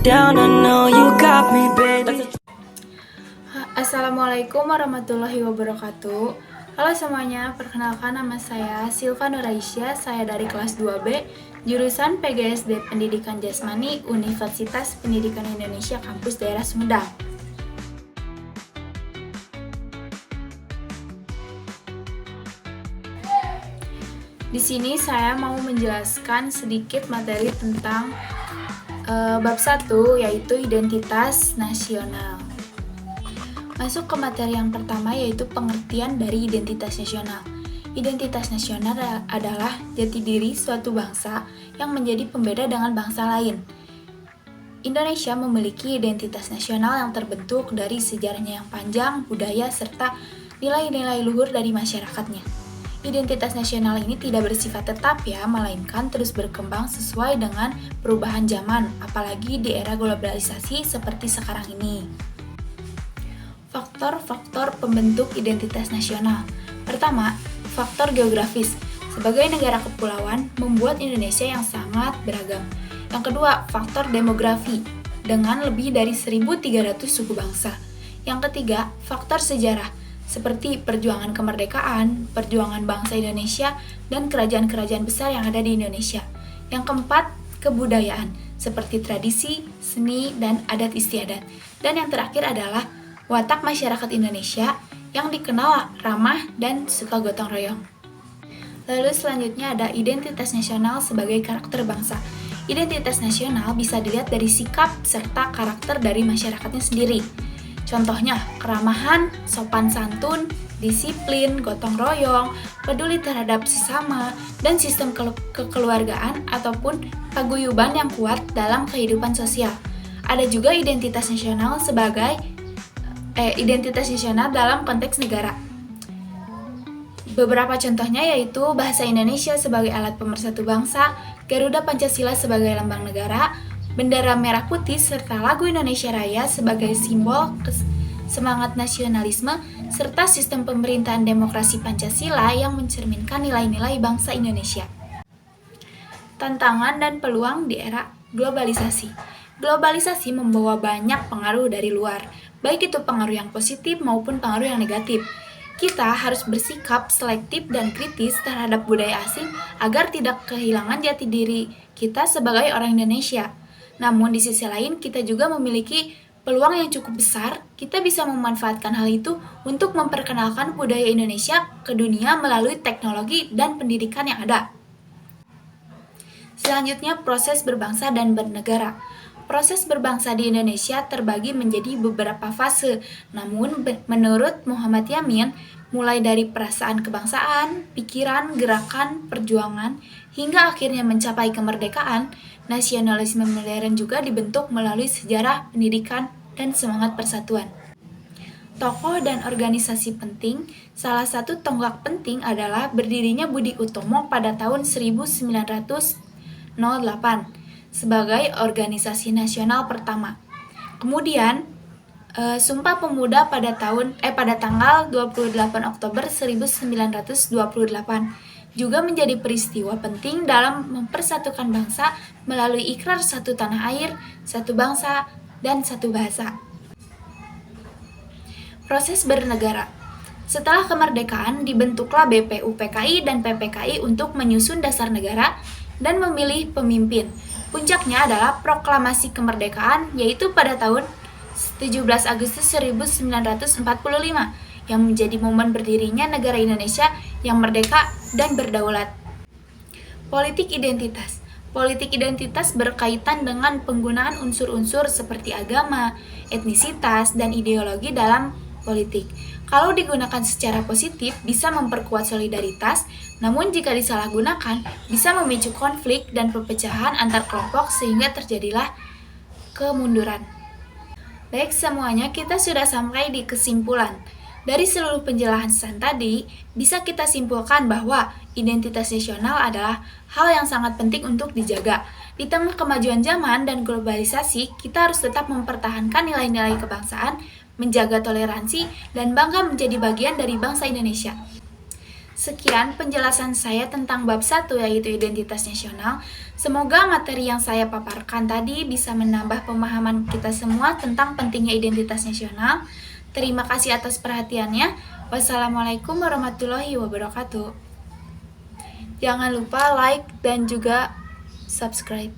down, I know you got me, baby. Assalamualaikum warahmatullahi wabarakatuh. Halo semuanya, perkenalkan nama saya Silva Nuraisyah. Saya dari kelas 2B, jurusan PGSD Pendidikan Jasmani, Universitas Pendidikan Indonesia Kampus Daerah Sumedang. Di sini saya mau menjelaskan sedikit materi tentang bab 1, yaitu identitas nasional. Masuk ke materi yang pertama, yaitu pengertian dari identitas nasional. Identitas nasional adalah jati diri suatu bangsa yang menjadi pembeda dengan bangsa lain. Indonesia memiliki identitas nasional yang terbentuk dari sejarahnya yang panjang, budaya, serta nilai-nilai luhur dari masyarakatnya. Identitas nasional ini tidak bersifat tetap ya, melainkan terus berkembang sesuai dengan perubahan zaman, apalagi di era globalisasi seperti sekarang ini. Faktor-faktor pembentuk identitas nasional. Pertama, faktor geografis. Sebagai negara kepulauan, membuat Indonesia yang sangat beragam. Yang kedua, faktor demografi, dengan lebih dari 1.300 suku bangsa. Yang ketiga, faktor sejarah, seperti perjuangan kemerdekaan, perjuangan bangsa Indonesia, dan kerajaan-kerajaan besar yang ada di Indonesia. Yang keempat, kebudayaan, seperti tradisi, seni, dan adat istiadat. Dan yang terakhir adalah watak masyarakat Indonesia yang dikenal ramah dan suka gotong royong. Lalu selanjutnya ada identitas nasional sebagai karakter bangsa. Identitas nasional bisa dilihat dari sikap serta karakter dari masyarakatnya sendiri. Contohnya, keramahan, sopan santun, disiplin, gotong royong, peduli terhadap sesama, dan sistem kekeluargaan ataupun paguyuban yang kuat dalam kehidupan sosial. Ada juga identitas nasional dalam konteks negara. Beberapa contohnya yaitu bahasa Indonesia sebagai alat pemersatu bangsa, Garuda Pancasila sebagai lambang negara, bendera merah putih serta lagu Indonesia Raya sebagai simbol semangat nasionalisme, serta sistem pemerintahan demokrasi Pancasila yang mencerminkan nilai-nilai bangsa Indonesia. Tantangan dan peluang di era globalisasi. Globalisasi membawa banyak pengaruh dari luar, baik itu pengaruh yang positif maupun pengaruh yang negatif. Kita harus bersikap selektif dan kritis terhadap budaya asing agar tidak kehilangan jati diri kita sebagai orang Indonesia. Namun di sisi lain kita juga memiliki peluang yang cukup besar. Kita bisa memanfaatkan hal itu untuk memperkenalkan budaya Indonesia ke dunia melalui teknologi dan pendidikan yang ada. Selanjutnya, proses berbangsa dan bernegara. Proses berbangsa di Indonesia terbagi menjadi beberapa fase. Namun menurut Muhammad Yamin, mulai dari perasaan kebangsaan, pikiran, gerakan, perjuangan, hingga akhirnya mencapai kemerdekaan, nasionalisme modern juga dibentuk melalui sejarah, pendidikan, dan semangat persatuan. Tokoh dan organisasi penting. Salah satu tonggak penting adalah berdirinya Budi Utomo pada tahun 1908 sebagai organisasi nasional pertama. Kemudian Sumpah Pemuda pada tanggal 28 Oktober 1928 juga menjadi peristiwa penting dalam mempersatukan bangsa melalui ikrar satu tanah air, satu bangsa, dan satu bahasa. Proses bernegara. Setelah kemerdekaan, dibentuklah BPUPKI dan PPKI untuk menyusun dasar negara dan memilih pemimpin. Puncaknya adalah proklamasi kemerdekaan, yaitu pada tahun 17 Agustus 1945, yang menjadi momen berdirinya negara Indonesia yang merdeka dan berdaulat. Politik identitas. Politik identitas berkaitan dengan penggunaan unsur-unsur seperti agama, etnisitas, dan ideologi dalam politik. Kalau digunakan secara positif, bisa memperkuat solidaritas, namun jika disalahgunakan, bisa memicu konflik dan perpecahan antar kelompok sehingga terjadilah kemunduran. Baik semuanya, kita sudah sampai di kesimpulan. Dari seluruh penjelasan tadi, bisa kita simpulkan bahwa identitas nasional adalah hal yang sangat penting untuk dijaga. Di tengah kemajuan zaman dan globalisasi, kita harus tetap mempertahankan nilai-nilai kebangsaan, menjaga toleransi, dan bangga menjadi bagian dari bangsa Indonesia. Sekian penjelasan saya tentang bab 1 yaitu identitas nasional. Semoga materi yang saya paparkan tadi bisa menambah pemahaman kita semua tentang pentingnya identitas nasional. Terima kasih atas perhatiannya. Wassalamualaikum warahmatullahi wabarakatuh. Jangan lupa like dan juga subscribe.